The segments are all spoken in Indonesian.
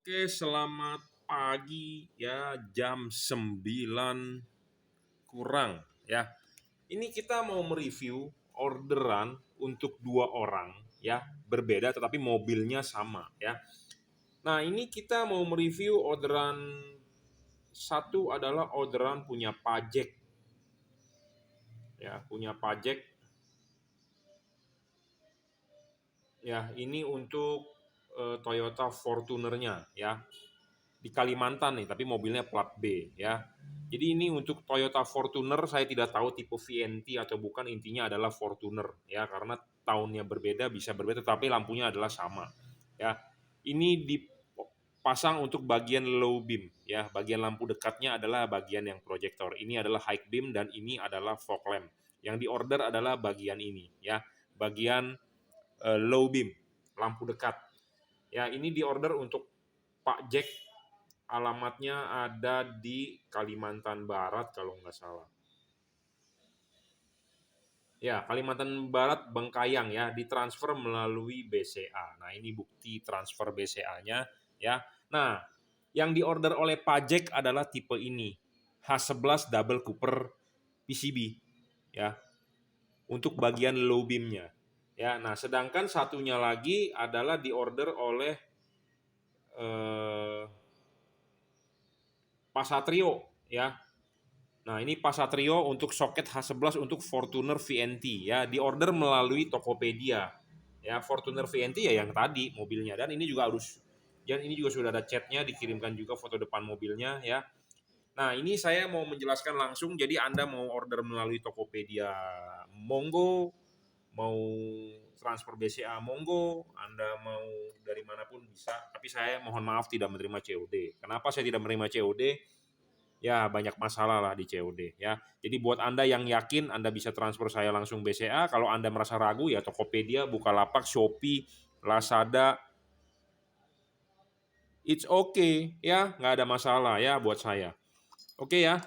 Oke, selamat pagi ya, jam 9 kurang ya. Ini kita mau mereview orderan untuk 2 orang ya, berbeda tetapi mobilnya sama ya. Nah, ini kita mau mereview orderan satu adalah orderan punya Pajek ya, punya Pajek ya. Ini untuk Toyota Fortunernya ya. Di Kalimantan nih, tapi mobilnya plat B ya. Jadi ini untuk Toyota Fortuner, saya tidak tahu tipe VNT atau bukan, intinya adalah Fortuner ya, karena tahunnya berbeda, bisa berbeda, tapi lampunya adalah sama ya. Ini dipasang untuk bagian low beam ya, bagian lampu dekatnya adalah bagian yang proyektor. Ini adalah high beam dan ini adalah fog lamp. Yang diorder adalah bagian ini ya, bagian low beam, lampu dekat. Ya, ini diorder untuk Pak Jack. Alamatnya ada di Kalimantan Barat kalau nggak salah. Ya, Kalimantan Barat, Bengkayang ya, ditransfer melalui BCA. Nah, ini bukti transfer BCA-nya ya. Nah, yang diorder oleh Pajek adalah tipe ini, H11 Double Cooper PCB ya, untuk bagian low beam-nya. Ya, nah sedangkan satunya lagi adalah diorder oleh eh, Pasatrio ya. Nah, ini Pasatrio untuk soket H11 untuk Fortuner VNT ya, diorder melalui Tokopedia. Ya, Fortuner VNT ya yang tadi mobilnya, dan ini juga harus, dan ini juga sudah ada chatnya, dikirimkan juga foto depan mobilnya ya. Nah, ini saya mau menjelaskan langsung, jadi Anda mau order melalui Tokopedia, monggo, mau transfer BCA, monggo, Anda mau dari manapun bisa, tapi saya mohon maaf tidak menerima COD. Kenapa saya tidak menerima COD? Ya, banyak masalah lah di COD ya. Jadi buat Anda yang yakin, Anda bisa transfer saya langsung BCA. Kalau Anda merasa ragu ya Tokopedia, Bukalapak, Shopee, Lazada, it's okay ya, nggak ada masalah ya buat saya. Oke ya.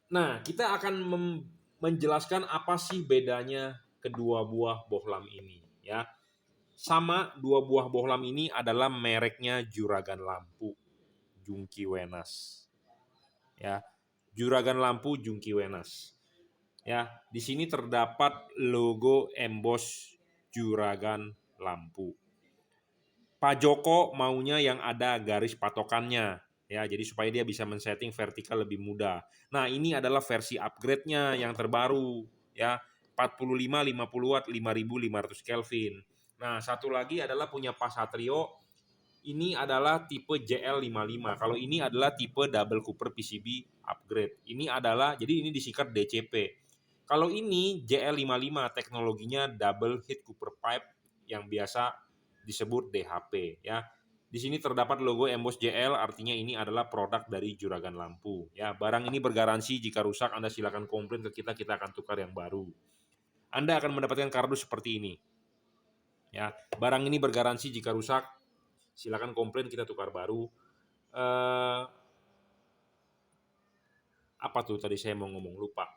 Nah, kita akan menjelaskan apa sih bedanya kedua buah bohlam ini ya. Sama, dua buah bohlam ini adalah mereknya Juragan Lampu, Jungki Wenas. Ya, Juragan Lampu Jungki Wenas. Ya, di sini terdapat logo emboss Juragan Lampu. Pak Joko maunya yang ada garis patokannya, ya, jadi supaya dia bisa men-setting vertikal lebih mudah. Nah, ini adalah versi upgrade-nya yang terbaru, ya, 45 50 watt 5500 Kelvin. Nah, satu lagi adalah punya Pak Satrio, ini adalah tipe JL55. Kalau ini adalah tipe double cooper PCB upgrade. Ini adalah, jadi ini disikat DCP. Kalau ini JL55, teknologinya double heat cooper pipe yang biasa disebut DHP ya. Di sini terdapat logo emboss JL, artinya ini adalah produk dari Juragan Lampu ya. Barang ini bergaransi, jika rusak Anda silakan komplain ke kita, kita akan tukar yang baru. Anda akan mendapatkan kardus seperti ini. Ya, barang ini bergaransi, jika rusak silakan komplain, kita tukar baru. Apa tuh tadi saya mau ngomong, lupa.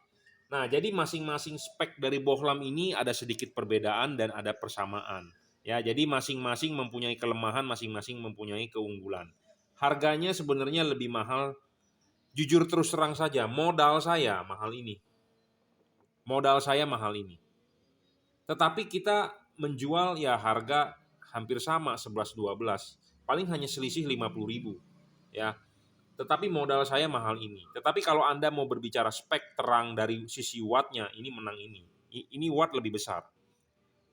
Nah, jadi masing-masing spek dari bohlam ini ada sedikit perbedaan dan ada persamaan. Ya, jadi masing-masing mempunyai kelemahan, masing-masing mempunyai keunggulan. Harganya sebenarnya lebih mahal. Jujur terus terang saja, modal saya mahal ini. Modal saya mahal ini. Tetapi kita menjual ya harga hampir sama, 11-12. Paling hanya selisih 50.000. Ya, tetapi modal saya mahal ini. Tetapi kalau Anda mau berbicara spek terang dari sisi wattnya, ini menang ini. Ini watt lebih besar.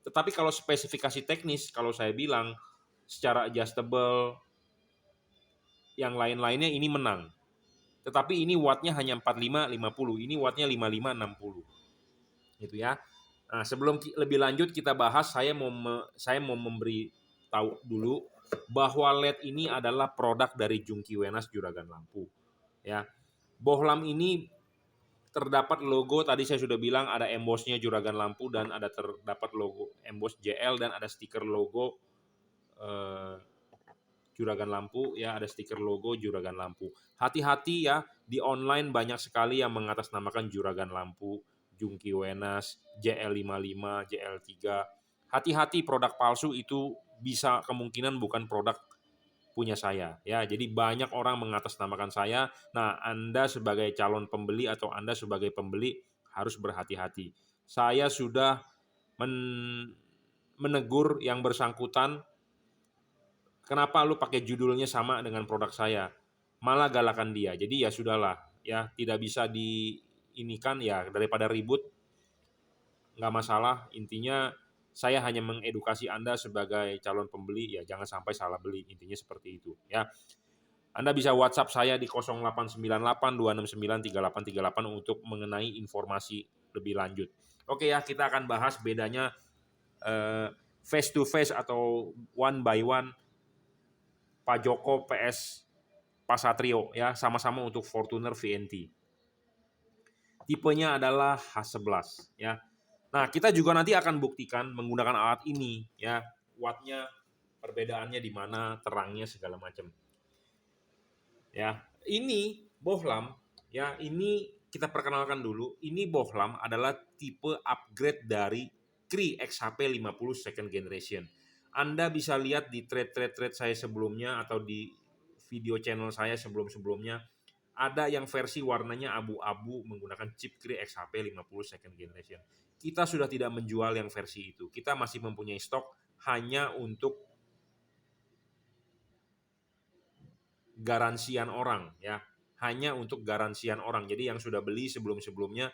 Tetapi kalau spesifikasi teknis, kalau saya bilang secara adjustable, yang lain-lainnya ini menang. Tetapi ini wattnya hanya 45-50, ini wattnya 55-60. Gitu ya. Nah, sebelum lebih lanjut kita bahas, saya mau memberi tahu dulu bahwa LED ini adalah produk dari Jungki Wenas Juragan Lampu. Ya, bohlam ini terdapat logo, tadi saya sudah bilang ada embossnya Juragan Lampu, dan ada terdapat logo emboss JL, dan ada stiker logo Juragan Lampu ya, ada stiker logo Juragan Lampu. Hati-hati ya, di online banyak sekali yang mengatasnamakan Juragan Lampu, Jungki Wenas, JL55, JL3. Hati-hati, produk palsu itu bisa kemungkinan bukan produk punya saya ya. Jadi banyak orang mengatasnamakan saya. Nah, Anda sebagai calon pembeli atau Anda sebagai pembeli harus berhati-hati. Saya sudah menegur yang bersangkutan, kenapa lu pakai judulnya sama dengan produk saya? Malah galakan dia. Jadi ya sudahlah, ya tidak bisa diinikan ya, daripada ribut nggak masalah. Intinya saya hanya mengedukasi Anda sebagai calon pembeli, ya jangan sampai salah beli. Intinya seperti itu ya. Anda bisa WhatsApp saya di 0898 269 3838 untuk mengenai informasi lebih lanjut. Oke ya, kita akan bahas bedanya face to face atau one by one Pak Joko PS Pak Satrio ya, sama-sama untuk Fortuner VNT. Tipenya adalah H11 ya. Nah, kita juga nanti akan buktikan menggunakan alat ini ya, wattnya perbedaannya di mana, terangnya segala macam. Ya, ini bohlam ya, ini kita perkenalkan dulu. Ini bohlam adalah tipe upgrade dari Cree XHP 50 second generation. Anda bisa lihat di thread saya sebelumnya atau di video channel saya sebelum-sebelumnya, ada yang versi warnanya abu-abu menggunakan chip Cree XHP 50 second generation. Kita sudah tidak menjual yang versi itu. Kita masih mempunyai stok hanya untuk garansian orang ya. Hanya untuk garansian orang. Jadi yang sudah beli sebelum-sebelumnya,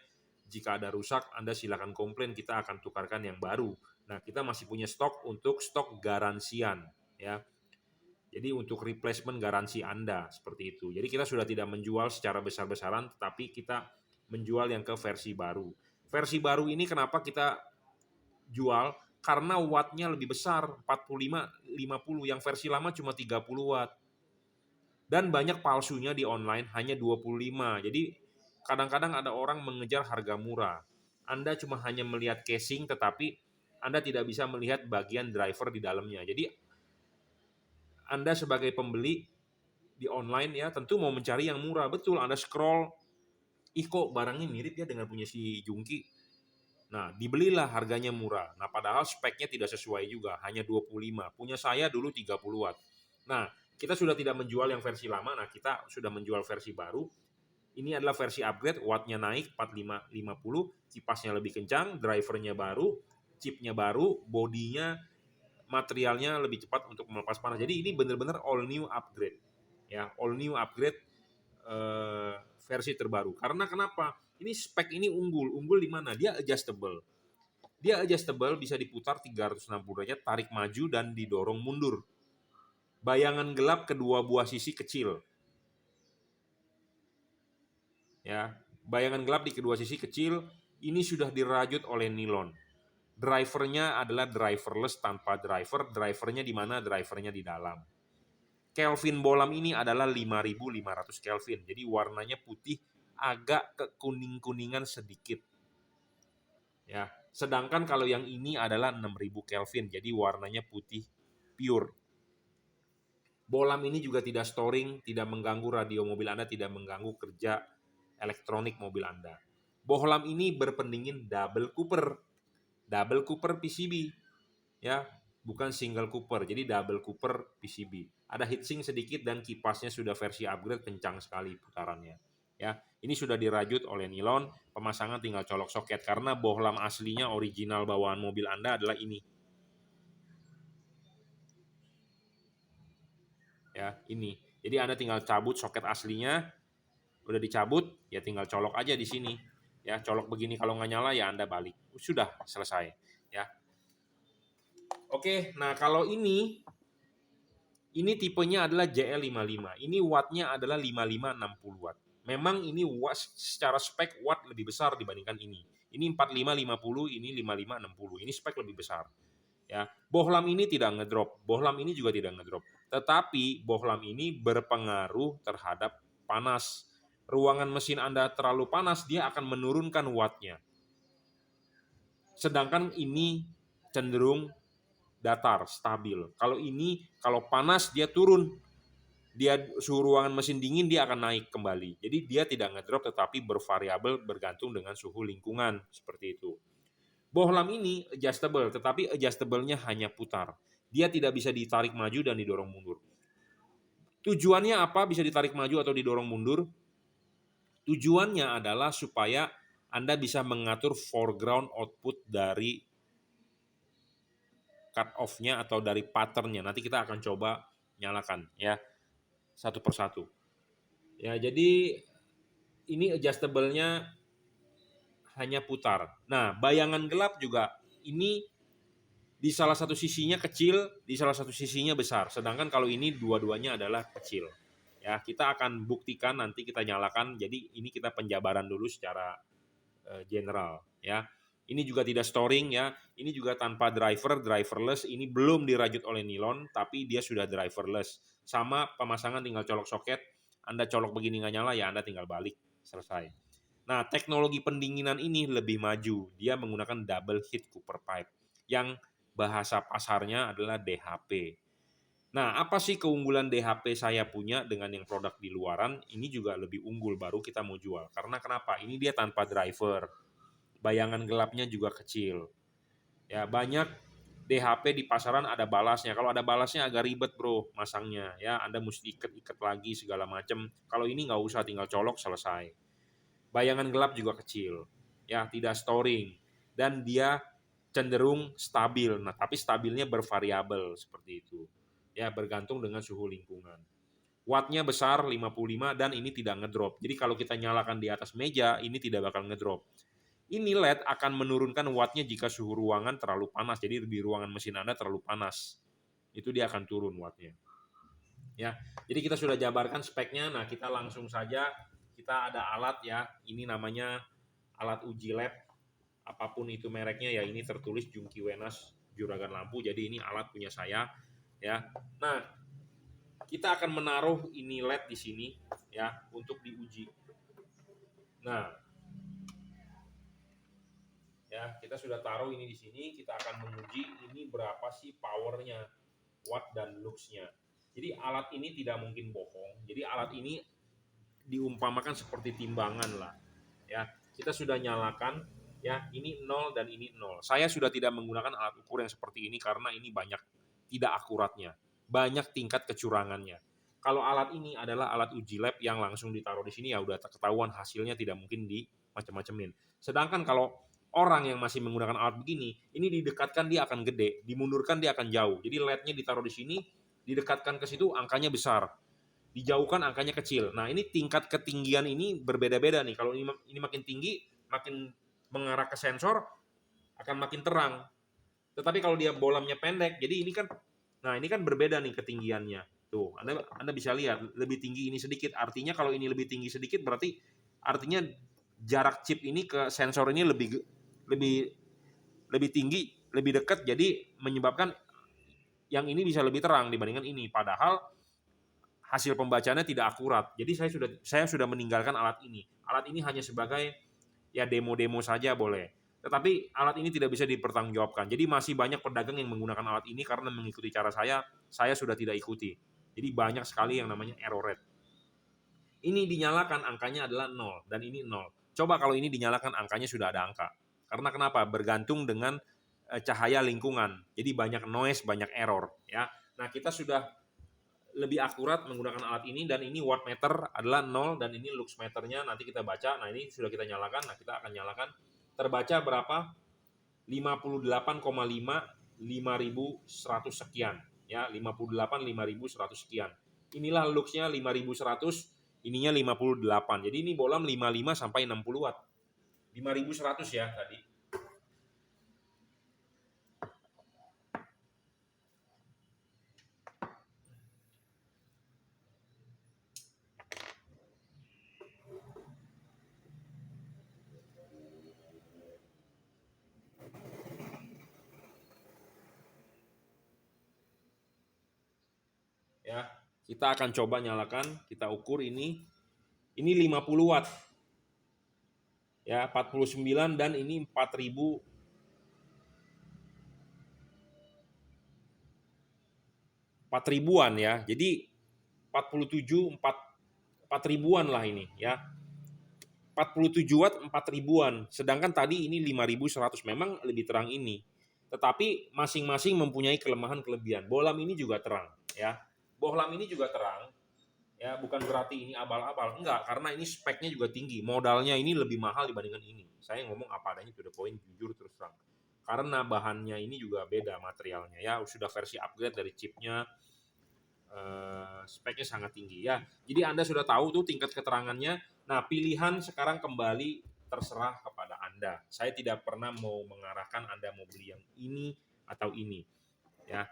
jika ada rusak Anda silakan komplain, kita akan tukarkan yang baru. Nah, kita masih punya stok untuk stok garansian ya. Jadi untuk replacement garansi Anda seperti itu. Jadi kita sudah tidak menjual secara besar-besaran, tetapi kita menjual yang ke versi baru. Versi baru ini kenapa kita jual? Karena wattnya lebih besar, 45-50. Yang versi lama cuma 30 watt. Dan banyak palsunya di online hanya 25. Jadi kadang-kadang ada orang mengejar harga murah. Anda cuma hanya melihat casing, tetapi Anda tidak bisa melihat bagian driver di dalamnya. Jadi Anda sebagai pembeli di online ya tentu mau mencari yang murah. Betul, Anda scroll, ih kok barangnya mirip ya dengan punya si Jungki. Nah, dibelilah, harganya murah. Nah, padahal speknya tidak sesuai juga, hanya 25. Punya saya dulu 30 watt. Nah, kita sudah tidak menjual yang versi lama, nah kita sudah menjual versi baru. Ini adalah versi upgrade, wattnya naik 45-50, kipasnya lebih kencang, drivernya baru, chipnya baru, bodinya, materialnya lebih cepat untuk melepas panas. Jadi ini benar-benar all new upgrade. Ya, all new upgrade versi terbaru. Karena kenapa? Ini spek ini unggul. Unggul di mana? Dia adjustable. Dia adjustable, bisa diputar 360 derajat, tarik maju dan didorong mundur. Bayangan gelap kedua buah sisi kecil. Ya, bayangan gelap di kedua sisi kecil. Ini sudah dirajut oleh nilon. Drivernya adalah driverless tanpa driver. Drivernya di mana? Drivernya di dalam. Kelvin bohlam ini adalah 5500 Kelvin. Jadi warnanya putih, agak kekuning-kuningan sedikit. Ya, sedangkan kalau yang ini adalah 6000 Kelvin. Jadi warnanya putih pure. Bohlam ini juga tidak storing, tidak mengganggu radio mobil Anda, tidak mengganggu kerja elektronik mobil Anda. Bohlam ini berpendingin double cooper. Double cooper PCB. Ya, bukan single cooper. Jadi double cooper PCB. Ada heatsink sedikit dan kipasnya sudah versi upgrade, kencang sekali putarannya. Ya, ini sudah dirajut oleh nilon, pemasangan tinggal colok soket karena bohlam aslinya original bawaan mobil Anda adalah ini. Ya, ini. Jadi Anda tinggal cabut soket aslinya, udah dicabut, ya tinggal colok aja di sini. Ya, colok begini, kalau nggak nyala ya Anda balik. Sudah selesai, ya. Oke, nah kalau ini tipenya adalah JL55. Ini wattnya adalah 5560 watt. Memang ini watt secara spek watt lebih besar dibandingkan ini. Ini 4550, ini 5560. Ini spek lebih besar. Ya, bohlam ini tidak ngedrop. Bohlam ini juga tidak ngedrop. Tetapi bohlam ini berpengaruh terhadap panas. Ruangan mesin Anda terlalu panas, dia akan menurunkan wattnya. Sedangkan ini cenderung datar, stabil. Kalau ini, kalau panas dia turun. Dia suhu ruangan mesin dingin dia akan naik kembali. Jadi dia tidak ngedrop tetapi bervariabel bergantung dengan suhu lingkungan seperti itu. Bohlam ini adjustable, tetapi adjustable-nya hanya putar. Dia tidak bisa ditarik maju dan didorong mundur. Tujuannya apa bisa ditarik maju atau didorong mundur? Tujuannya adalah supaya Anda bisa mengatur foreground output dari cut off-nya atau dari pattern-nya. Nanti kita akan coba nyalakan ya satu persatu. Ya, jadi ini adjustable-nya hanya putar. Nah, bayangan gelap juga ini di salah satu sisinya kecil, di salah satu sisinya besar. Sedangkan kalau ini dua-duanya adalah kecil. Ya, kita akan buktikan nanti kita nyalakan. Jadi ini kita penjabaran dulu secara general ya. Ini juga tidak storing ya. Ini juga tanpa driverless. Ini belum dirajut oleh nilon, tapi dia sudah driverless. Sama pemasangan tinggal colok soket. Anda colok begini nggak nyala ya Anda tinggal balik, selesai. Nah, teknologi pendinginan ini lebih maju. Dia menggunakan double heat cooper pipe yang bahasa pasarnya adalah DHP. Nah, apa sih keunggulan DHP saya punya dengan yang produk di luaran? Ini juga lebih unggul, baru kita mau jual. Karena kenapa? Ini dia tanpa driver. Bayangan gelapnya juga kecil. Ya, banyak DHP di pasaran ada balasnya. Kalau ada balasnya agak ribet, Bro, masangnya. Ya, Anda mesti ikat-ikat lagi segala macam. Kalau ini nggak usah, tinggal colok selesai. Bayangan gelap juga kecil. Ya, tidak storing. Dan dia cenderung stabil. Nah, tapi stabilnya bervariabel seperti itu. Ya, bergantung dengan suhu lingkungan. Wattnya besar 55 dan ini tidak ngedrop. Jadi kalau kita nyalakan di atas meja, ini tidak bakal ngedrop. Ini LED akan menurunkan wattnya jika suhu ruangan terlalu panas. Jadi di ruangan mesin Anda terlalu panas. Itu dia akan turun wattnya. Ya, jadi kita sudah jabarkan speknya. Nah, kita langsung saja, kita ada alat ya. Ini namanya alat uji lab. Apapun itu mereknya ya, ini tertulis Jungki Wenas Juragan Lampu. Jadi ini alat punya saya ya. Nah, kita akan menaruh ini LED di sini ya untuk diuji. Nah, ya kita sudah taruh ini di sini, kita akan menguji ini berapa sih powernya, watt dan luxnya. Jadi alat ini tidak mungkin bohong. Jadi alat ini diumpamakan seperti timbangan lah ya. Kita sudah nyalakan ya, ini 0 dan ini 0. Saya sudah tidak menggunakan alat ukur yang seperti ini karena ini banyak tidak akuratnya, banyak tingkat kecurangannya. Kalau alat ini adalah alat uji lab yang langsung ditaruh di sini ya udah ketahuan hasilnya, tidak mungkin di macam-macamin. Sedangkan kalau orang yang masih menggunakan alat begini, ini didekatkan dia akan gede, dimundurkan dia akan jauh. Jadi LED-nya ditaruh di sini, didekatkan ke situ angkanya besar, dijauhkan angkanya kecil. Nah, ini tingkat ketinggian ini berbeda-beda nih. Kalau ini makin tinggi, makin mengarah ke sensor akan makin terang. Tetapi kalau dia bolamnya pendek, jadi ini kan, nah ini kan berbeda nih ketinggiannya. Tuh, Anda bisa lihat lebih tinggi ini sedikit. Artinya kalau ini lebih tinggi sedikit berarti artinya jarak chip ini ke sensor ini lebih lebih lebih tinggi, lebih dekat. Jadi menyebabkan yang ini bisa lebih terang dibandingkan ini. Padahal hasil pembacaannya tidak akurat. Jadi saya sudah meninggalkan alat ini. Alat ini hanya sebagai ya demo-demo saja boleh. Tetapi alat ini tidak bisa dipertanggungjawabkan. Jadi masih banyak pedagang yang menggunakan alat ini karena mengikuti cara saya sudah tidak ikuti. Jadi banyak sekali yang namanya error rate. Ini dinyalakan angkanya adalah 0 dan ini 0. Coba kalau ini dinyalakan angkanya sudah ada angka. Karena kenapa? Bergantung dengan cahaya lingkungan. Jadi banyak noise, banyak error ya. Nah, kita sudah lebih akurat menggunakan alat ini dan ini wattmeter adalah 0 dan ini lux meternya nanti kita baca. Nah, ini sudah kita nyalakan. Nah, kita akan nyalakan. Terbaca berapa? 58,5 5100 sekian ya, 58 5100 sekian. Inilah luxnya 5100, ininya 58. Jadi ini bolam 55 sampai 60 watt. 5100 ya tadi. Ya, kita akan coba nyalakan, kita ukur ini 50 watt. Ya, 49 dan ini 4000 4000-an ya. Jadi 47 4 ribuan lah ini ya. 47 watt 4 ribuan. Sedangkan tadi ini 5100, memang lebih terang ini. Tetapi masing-masing mempunyai kelemahan kelebihan. Bohlam ini juga terang ya. Bohlam ini juga terang, Ya, bukan berarti ini abal-abal, enggak, karena ini speknya juga tinggi, modalnya ini lebih mahal dibandingkan ini. Saya ngomong apa adanya, to the point, jujur terus terang. Karena bahannya ini juga beda materialnya ya, sudah versi upgrade dari chipnya, speknya sangat tinggi ya. Jadi Anda sudah tahu tuh tingkat keterangannya. Nah, pilihan sekarang kembali terserah kepada Anda. Saya tidak pernah mau mengarahkan Anda mau beli yang ini atau ini ya.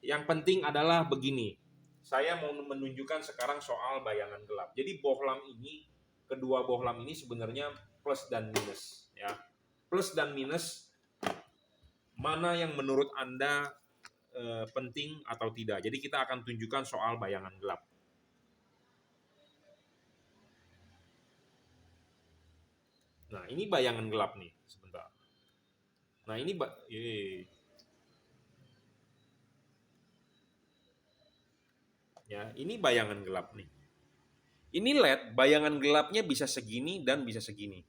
Yang penting adalah begini, saya mau menunjukkan sekarang soal bayangan gelap. Jadi bohlam ini, kedua bohlam ini sebenarnya plus dan minus ya. Plus dan minus mana yang menurut Anda penting atau tidak. Jadi kita akan tunjukkan soal bayangan gelap. Nah, ini bayangan gelap nih, sebentar. Nah, ini ya, ini bayangan gelap nih. Ini LED, bayangan gelapnya bisa segini dan bisa segini.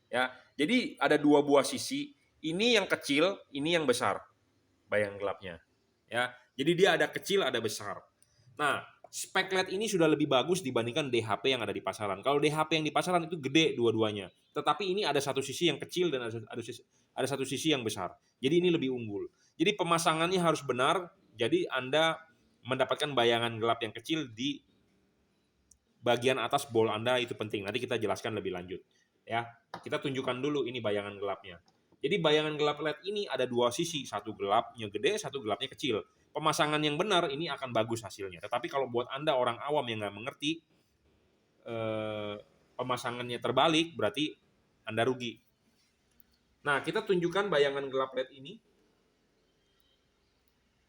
Ya, jadi ada dua buah sisi. Ini yang kecil, ini yang besar. Bayangan gelapnya. Ya, jadi dia ada kecil, ada besar. Nah, spek LED ini sudah lebih bagus dibandingkan DHP yang ada di pasaran. Kalau DHP yang di pasaran itu gede dua-duanya. Tetapi ini ada satu sisi yang kecil dan ada satu sisi yang besar. Jadi ini lebih unggul. Jadi pemasangannya harus benar. Jadi Anda mendapatkan bayangan gelap yang kecil di bagian atas bol Anda, itu penting. Nanti kita jelaskan lebih lanjut. Ya, kita tunjukkan dulu ini bayangan gelapnya. Jadi bayangan gelap LED ini ada dua sisi, satu gelapnya gede, satu gelapnya kecil. Pemasangan yang benar ini akan bagus hasilnya. Tetapi kalau buat Anda orang awam yang nggak mengerti, pemasangannya terbalik, berarti Anda rugi. Nah, kita tunjukkan bayangan gelap LED ini.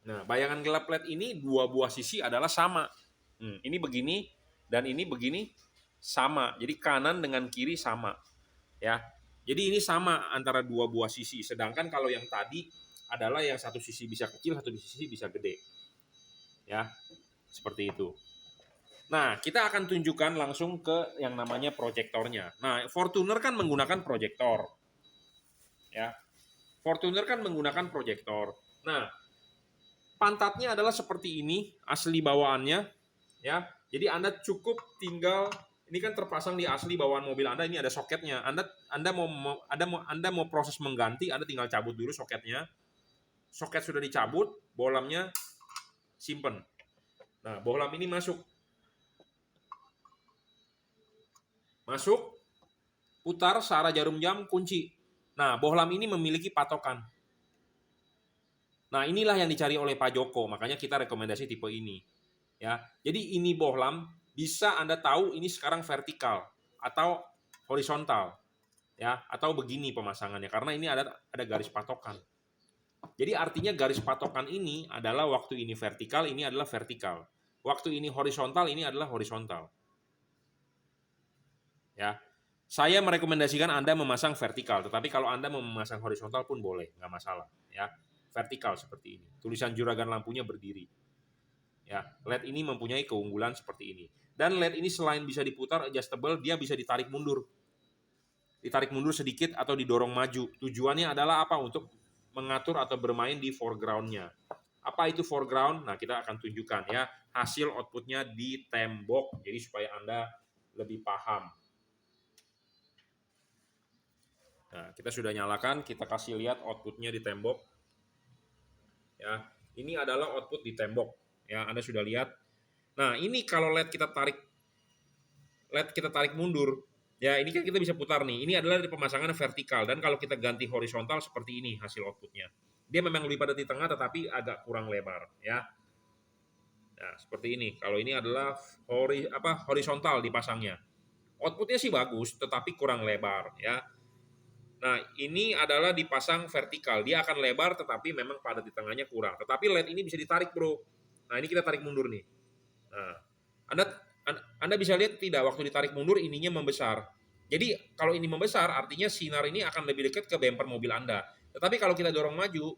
Nah, bayangan gelap LED ini dua buah sisi adalah sama. Ini begini dan ini begini sama. Jadi kanan dengan kiri sama. Ya. Jadi ini sama antara dua buah sisi. Sedangkan kalau yang tadi adalah yang satu sisi bisa kecil, satu sisi bisa gede. Ya. Seperti itu. Nah, kita akan tunjukkan langsung ke yang namanya proyektornya. Nah, Fortuner kan menggunakan proyektor. Ya. Fortuner kan menggunakan proyektor. Nah, pantatnya adalah seperti ini, asli bawaannya, ya. Jadi Anda cukup tinggal, ini kan terpasang di asli bawaan mobil Anda, ini ada soketnya. Anda mau proses mengganti, Anda tinggal cabut dulu soketnya. Soket sudah dicabut, bohlamnya simpen. Nah, bohlam ini masuk, putar searah jarum jam, kunci. Nah, bohlam ini memiliki patokan. Nah, inilah yang dicari oleh Pak Joko, makanya kita rekomendasi tipe ini. Ya, jadi ini bohlam bisa Anda tahu ini sekarang vertikal atau horizontal, ya, atau begini pemasangannya karena ini ada garis patokan. Jadi artinya garis patokan ini adalah waktu ini vertikal, ini adalah vertikal. Waktu ini horizontal, ini adalah horizontal. Ya, saya merekomendasikan Anda memasang vertikal, tetapi kalau Anda mau memasang horizontal pun boleh, nggak masalah. Ya, vertikal seperti ini. Tulisan juragan lampunya berdiri. Ya, LED ini mempunyai keunggulan seperti ini. Dan LED ini selain bisa diputar adjustable, dia bisa ditarik mundur. Ditarik mundur sedikit atau didorong maju. Tujuannya adalah apa? Untuk mengatur atau bermain di foreground-nya. Apa itu foreground? Nah, kita akan tunjukkan ya hasil outputnya di tembok. Jadi supaya Anda lebih paham. Nah, kita sudah nyalakan, kita kasih lihat outputnya di tembok. Ya, ini adalah output di tembok. Ya, Anda sudah lihat. Nah, ini kalau LED kita tarik mundur, ya ini kan kita bisa putar nih. Ini adalah dari pemasangan vertikal dan kalau kita ganti horizontal seperti ini hasil outputnya. Dia memang lebih padat di tengah tetapi agak kurang lebar, ya. Nah, seperti ini. Kalau ini adalah horizontal dipasangnya. Outputnya sih bagus tetapi kurang lebar, ya. Nah, ini adalah dipasang vertikal. Dia akan lebar tetapi memang padat di tengahnya kurang. Tetapi LED ini bisa ditarik, Bro. Nah, ini kita tarik mundur nih. Nah, Anda bisa lihat tidak waktu ditarik mundur ininya membesar. Jadi kalau ini membesar artinya sinar ini akan lebih dekat ke bumper mobil Anda. Tetapi kalau kita dorong maju,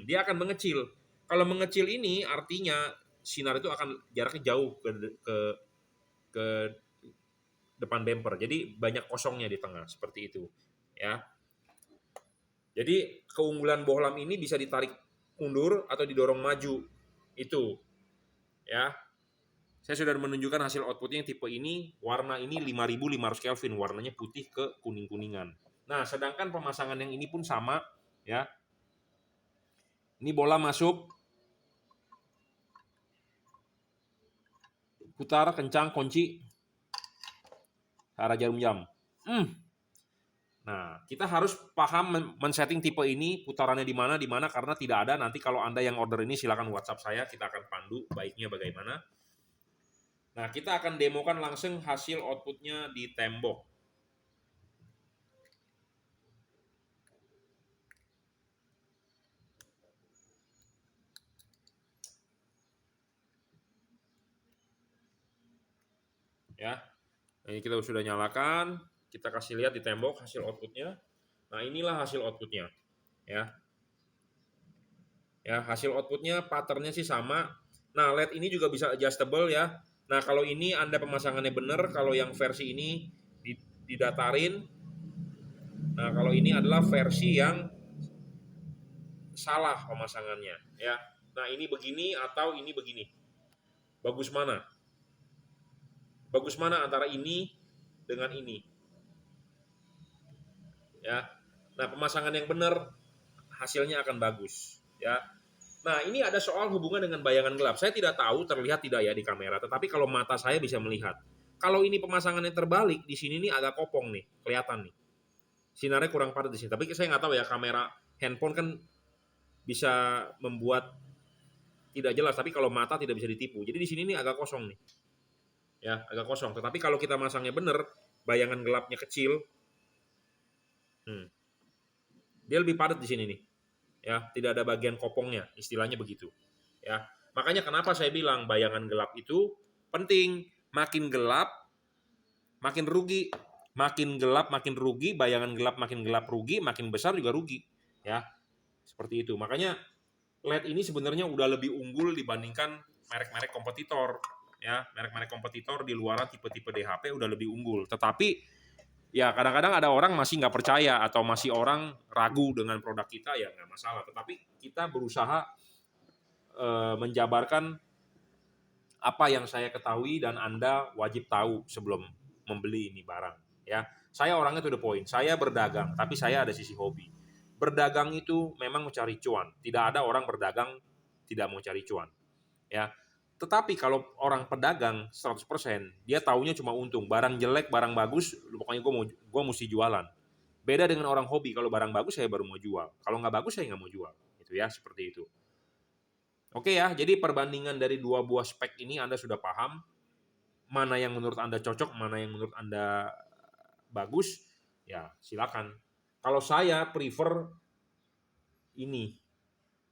dia akan mengecil. Kalau mengecil ini artinya sinar itu akan jaraknya jauh ke depan bumper. Jadi banyak kosongnya di tengah seperti itu, ya. Jadi keunggulan bohlam ini bisa ditarik mundur atau didorong maju. Itu. ya. Saya sudah menunjukkan hasil outputnya yang tipe ini, warna ini 5500 Kelvin, warnanya putih ke kuning-kuningan. Nah, sedangkan pemasangan yang ini pun sama, ya. Ini bola masuk, putar kencang kunci arah jarum jam. Nah, kita harus paham men-setting tipe ini, putarannya di mana karena tidak ada. Nanti kalau Anda yang order ini silakan WhatsApp saya, kita akan pandu baiknya bagaimana. Nah, kita akan demokan langsung hasil outputnya di tembok. Ya, ini kita sudah nyalakan, kita kasih lihat di tembok hasil outputnya. Nah, inilah hasil outputnya, ya. Ya, hasil outputnya patternnya sih sama. Nah, LED ini juga bisa adjustable ya. Nah, kalau ini Anda pemasangannya benar, kalau yang versi ini didatarin. Nah, kalau ini adalah versi yang salah pemasangannya, ya. Nah, ini begini atau ini begini. Bagus mana? Bagus mana antara ini dengan ini? Ya. Nah, pemasangan yang benar hasilnya akan bagus, ya. Nah, ini ada soal hubungan dengan bayangan gelap. Saya tidak tahu terlihat tidak ya di kamera, tetapi kalau mata saya bisa melihat. Kalau ini pemasangannya terbalik, di sini nih agak kopong nih, kelihatan nih. Sinarnya kurang padat di sini. Tapi saya nggak tahu ya, kamera handphone kan bisa membuat tidak jelas, tapi kalau mata tidak bisa ditipu. Jadi di sini nih agak kosong nih. Ya, agak kosong. Tetapi kalau kita masangnya benar, bayangan gelapnya kecil, dia lebih padat di sini nih. Ya, tidak ada bagian kopongnya, istilahnya begitu. Ya, makanya kenapa saya bilang bayangan gelap itu penting. Makin gelap, makin rugi. Makin gelap, makin rugi. Bayangan gelap makin gelap rugi, makin besar juga rugi. Ya, seperti itu. Makanya LED ini sebenarnya udah lebih unggul dibandingkan merek-merek kompetitor. Ya, merek-merek kompetitor di luaran tipe-tipe DHP udah lebih unggul. Tetapi ya kadang-kadang ada orang masih nggak percaya atau masih orang ragu dengan produk kita, ya nggak masalah. Tetapi kita berusaha menjabarkan apa yang saya ketahui dan Anda wajib tahu sebelum membeli ini barang. Ya, saya orangnya to the point. Saya berdagang, tapi saya ada sisi hobi. Berdagang itu memang mencari cuan. Tidak ada orang berdagang tidak mau cari cuan. Ya, tetapi kalau orang pedagang 100%, dia taunya cuma untung. Barang jelek, barang bagus, pokoknya gue mesti jualan. Beda dengan orang hobi, kalau barang bagus saya baru mau jual. Kalau nggak bagus saya nggak mau jual. Itu ya, seperti itu. Oke ya, jadi perbandingan dari dua buah spek ini Anda sudah paham. Mana yang menurut Anda cocok, mana yang menurut Anda bagus, ya silakan. Kalau saya prefer ini.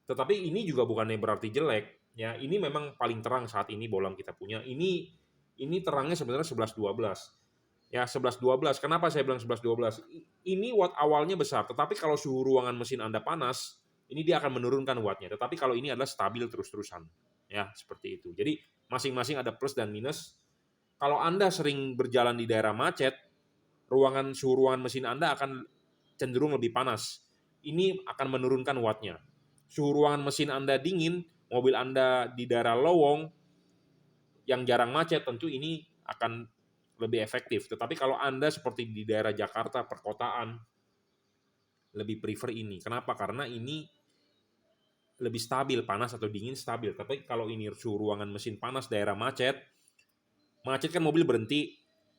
Tetapi ini juga bukannya berarti jelek. Ya, ini memang paling terang saat ini bohlam kita punya. Ini terangnya sebenarnya 11-12. Ya, 11-12. Kenapa saya bilang 11-12? Ini watt awalnya besar, tetapi kalau suhu ruangan mesin Anda panas, ini dia akan menurunkan wattnya. Tetapi kalau ini adalah stabil terus-terusan. Ya, seperti itu. Jadi masing-masing ada plus dan minus. Kalau Anda sering berjalan di daerah macet, suhu ruangan mesin Anda akan cenderung lebih panas. Ini akan menurunkan wattnya. Suhu ruangan mesin Anda dingin, mobil Anda di daerah lowong, yang jarang macet, tentu ini akan lebih efektif. Tetapi kalau Anda seperti di daerah Jakarta, perkotaan, lebih prefer ini. Kenapa? Karena ini lebih stabil, panas atau dingin stabil. Tapi kalau ini suhu ruangan mesin panas, daerah macet kan mobil berhenti,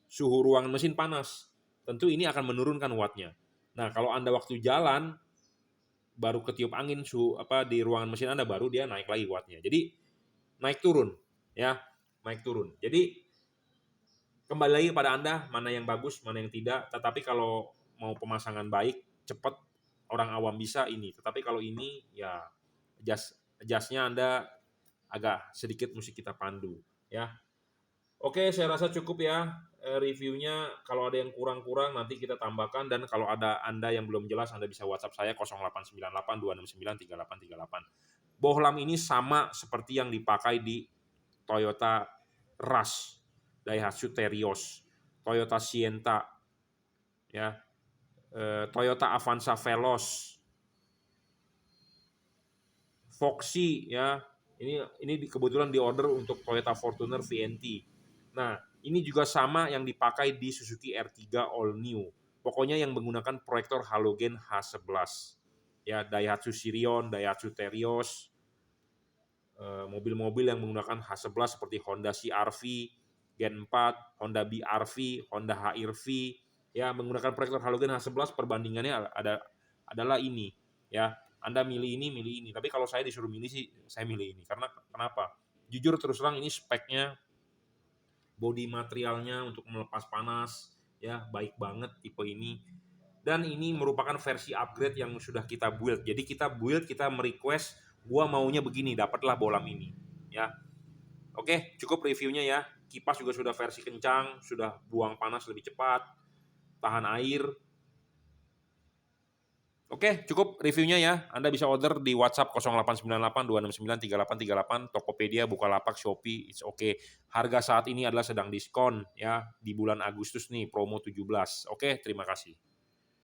suhu ruangan mesin panas. Tentu ini akan menurunkan wattnya. Nah, kalau Anda waktu jalan, baru ketiup angin di ruangan mesin Anda, baru dia naik lagi wattnya. Jadi naik turun, ya, naik turun. Jadi kembali lagi pada Anda mana yang bagus, mana yang tidak. Tetapi kalau mau pemasangan baik, cepat, orang awam bisa ini. Tetapi kalau ini ya adjustnya Anda agak sedikit mesti kita pandu, ya. Oke, saya rasa cukup ya reviewnya. Kalau ada yang kurang-kurang nanti kita tambahkan, dan kalau ada Anda yang belum jelas Anda bisa WhatsApp saya 0898 269 3838. Bohlam ini sama seperti yang dipakai di Toyota Rush, Daihatsu Terios, Toyota Sienta, ya, Toyota Avanza Veloz, Foxy, ya, Ini kebetulan diorder untuk Toyota Fortuner VNT. Nah, ini juga sama yang dipakai di Suzuki R3 All New. Pokoknya yang menggunakan proyektor halogen H11. Ya, Daihatsu Sirion, Daihatsu Terios, mobil-mobil yang menggunakan H11 seperti Honda CR-V, Gen 4, Honda BR-V, Honda HR-V, ya menggunakan proyektor halogen H11 perbandingannya adalah ini, ya. Anda milih ini. Tapi kalau saya disuruh milih sih, saya milih ini. Karena kenapa? Jujur terus terang ini speknya, bodi materialnya untuk melepas panas, ya baik banget tipe ini. Dan ini merupakan versi upgrade yang sudah kita build. Jadi kita merequest, gua maunya begini, dapatlah bohlam ini, ya. Oke, cukup reviewnya ya. Kipas juga sudah versi kencang, sudah buang panas lebih cepat, tahan air. Oke, cukup reviewnya ya. Anda bisa order di WhatsApp 0898 269 3838, Tokopedia, Bukalapak, Shopee, it's okay. Harga saat ini adalah sedang diskon ya di bulan Agustus nih, promo 17. Oke, terima kasih.